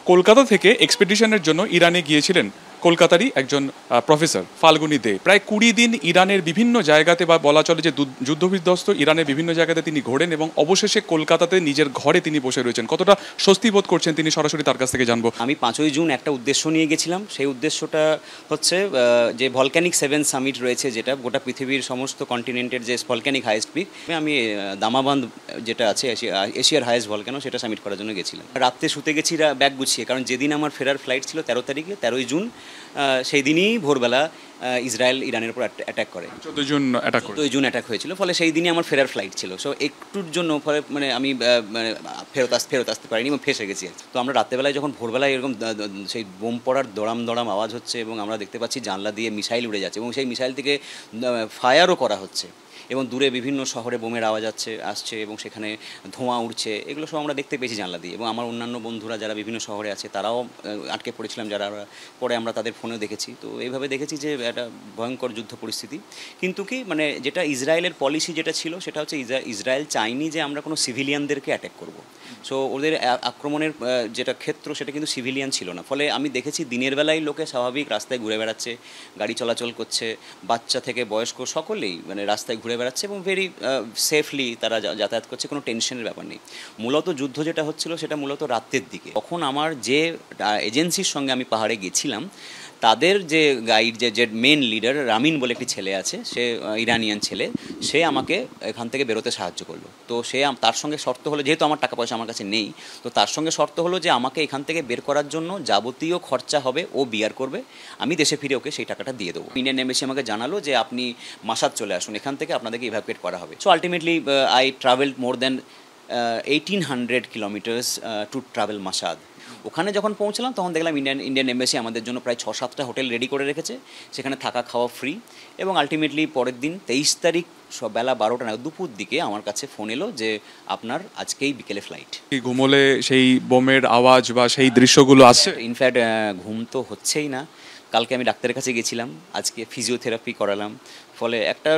কলকাতা থেকে এক্সপেডিশনের জন্য ইরানে গিয়েছিলেন কলকাতারই একজন প্রফেসর ফাল্গুনী দে। প্রায় 20 দিন ইরানের বিভিন্ন জায়গাতে, বা বলা চলে যে যুদ্ধবিধ্বস্ত ইরানের বিভিন্ন জায়গাতে তিনি ঘোরেন এবং অবশেষে কলকাতাতে নিজের ঘরে তিনি বসে রয়েছেন। কতটা স্বস্তি বোধ করছেন তিনি, সরাসরি তার কাছ থেকে জানবো। আমি 5ই জুন একটা উদ্দেশ্য নিয়ে গেছিলাম। সেই উদ্দেশ্যটা হচ্ছে যে ভলক্যানিক 7 সামিট রয়েছে, যেটা গোটা পৃথিবীর সমস্ত কন্টিনেন্টের যে ভলক্যানিক হাইয়েস্ট পিক, আমি দামাবান্ধ যেটা আছে এশিয়ার হাইয়েস্ট ভলক্যানো, সেটা সামিট করার জন্য গেছিলাম। রাত্রে শুতে গেছি ব্যাগ গুছিয়ে, কারণ যেদিন আমার ফেরার ফ্লাইট ছিল 13 তারিখে, 13ই জুন, সেই দিনই ভোরবেলা ইসরায়েল ইরানের উপর অ্যাটাক করে। 14 জুন অ্যাটাক হয়েছিল, ফলে সেই দিনই আমার ফেরার ফ্লাইট ছিল। সো একটুর জন্য ফলে মানে আমি ফেরত আসতে পারিনি এবং ফেসে গেছি। তো আমরা রাত্রেবেলায় যখন ভোরবেলায় এরকম সেই বোম পড়ার দড়াম আওয়াজ হচ্ছে এবং আমরা দেখতে পাচ্ছি জানলা দিয়ে মিসাইল উড়ে যাচ্ছে এবং সেই মিসাইল থেকে ফায়ারও করা হচ্ছে এবং দূরে বিভিন্ন শহরে বোমের আওয়াজ আসছে এবং সেখানে ধোঁয়া উঠছে, এগুলো সব আমরা দেখতে পেয়েছি জানলা দিয়ে। এবং আমার অন্যান্য বন্ধুরা যারা বিভিন্ন শহরে আছে তারাও আটকে পড়েছিলাম, যারা পরে আমরা তাদের ফোনেও দেখেছি। তো এইভাবে দেখেছি যে একটা ভয়ঙ্কর যুদ্ধ পরিস্থিতি। কিন্তু কি মানে যেটা ইসরায়েলের পলিসি যেটা ছিল, সেটা হচ্ছে ইসরায়েল চায়নি যে আমরা কোনো সিভিলিয়ানদেরকে অ্যাটাক করব। সো ওদের আক্রমণের যেটা ক্ষেত্র সেটা কিন্তু সিভিলিয়ান ছিল না। ফলে আমি দেখেছি দিনের বেলায় লোকে স্বাভাবিক রাস্তায় ঘুরে বেড়াচ্ছে, গাড়ি চলাচল করছে, বাচ্চা থেকে বয়স্ক সকলেই মানে রাস্তায় ঘুরে বেড়াচ্ছে এবং ভেরি সেফলি তারা যাতায়াত করছে, কোনো টেনশনের ব্যাপার নেই। মূলত যুদ্ধ যেটা হচ্ছিল সেটা মূলত রাতের দিকে। তখন আমার যে এজেন্সির সঙ্গে আমি পাহাড়ে গেছিলাম, তাদের যে গাইড, যে মেন লিডার রামিন বলে একটি ছেলে আছে, সে ইরানিয়ান ছেলে, সে আমাকে এখান থেকে বেরোতে সাহায্য করলো। তো তার সঙ্গে শর্ত হলো, যেহেতু আমার টাকা পয়সা আমার কাছে নেই, তো তার সঙ্গে শর্ত হলো যে আমাকে এখান থেকে বের করার জন্য যাবতীয় খরচা হবে ও বিয়ার করবে, আমি দেশে ফিরে ওকে সেই টাকাটা দিয়ে দেবো। ইন্ডিয়ান এম্বাসি আমাকে জানালো যে আপনি মাসাদ চলে আসুন, এখান থেকে আপনাদেরকে ইভ্যাকুয়েট করা হবে। So ultimately I travelled more than 1800 kilometres to travel Mashhad. ওখানে যখন পৌঁছলাম তখন দেখলাম ইন্ডিয়ান এম্বাসি আমাদের জন্য প্রায় 6-7টা হোটেল রেডি করে রেখেছে, সেখানে থাকা খাওয়া ফ্রি। এবং আলটিমেটলি পরের দিন 23 তারিখ বেলা 12টা না দুপুর দিকে আমার কাছে ফোন এলো যে আপনার আজকেই বিকেলে ফ্লাইট। ঘুমোলে সেই বোমের আওয়াজ বা সেই দৃশ্যগুলো আসছে? ইনফ্যাক্ট ঘুম তো হচ্ছেই না। কালকে আমি ডাক্তারের কাছে গেছিলাম, আজকে ফিজিওথেরাপি করালাম, ফলে একটা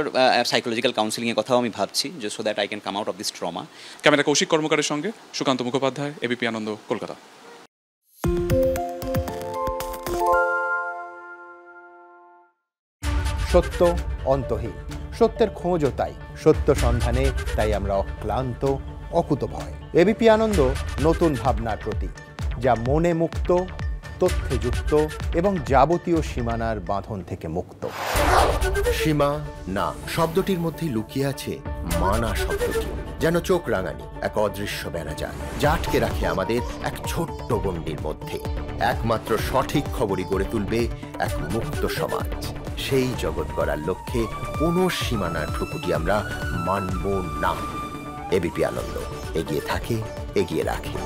সাইকোলজিক্যাল কাউন্সিলিংয়ের কথাও আমি ভাবছি, যে so that I can come out of this trauma. Camera Koushik কর্মকারের সঙ্গে সুকান্ত মুখোপাধ্যায়, এবিপি আনন্দ, কলকাতা। সত্য অন্তহীন, সত্যের খোঁজও তাই, সত্য সন্ধানে তাই আমরা অক্লান্ত, অকুতভয়। এবিপি আনন্দ নতুন ভাবনার প্রতীক, যা মনে মুক্ত, তথ্যে যুক্ত এবং যাবতীয় সীমানার বাঁধন থেকে মুক্ত। সীমা না শব্দটির মধ্যে লুকিয়ে আছে মানা শব্দটি, যেন চোখ রাঙানি এক অদৃশ্য বেড়াজাল, যা আটকে রাখে আমাদের এক ছোট্ট গণ্ডির মধ্যে। একমাত্র সঠিক খবরই গড়ে তুলবে এক মুক্ত সমাজ। সেই জগৎ গড়ার লক্ষ্যে কোনো সীমানার ঠুকুটি আমরা মানব না। এবিপি আনন্দ এগিয়ে থাকে, এগিয়ে রাখে।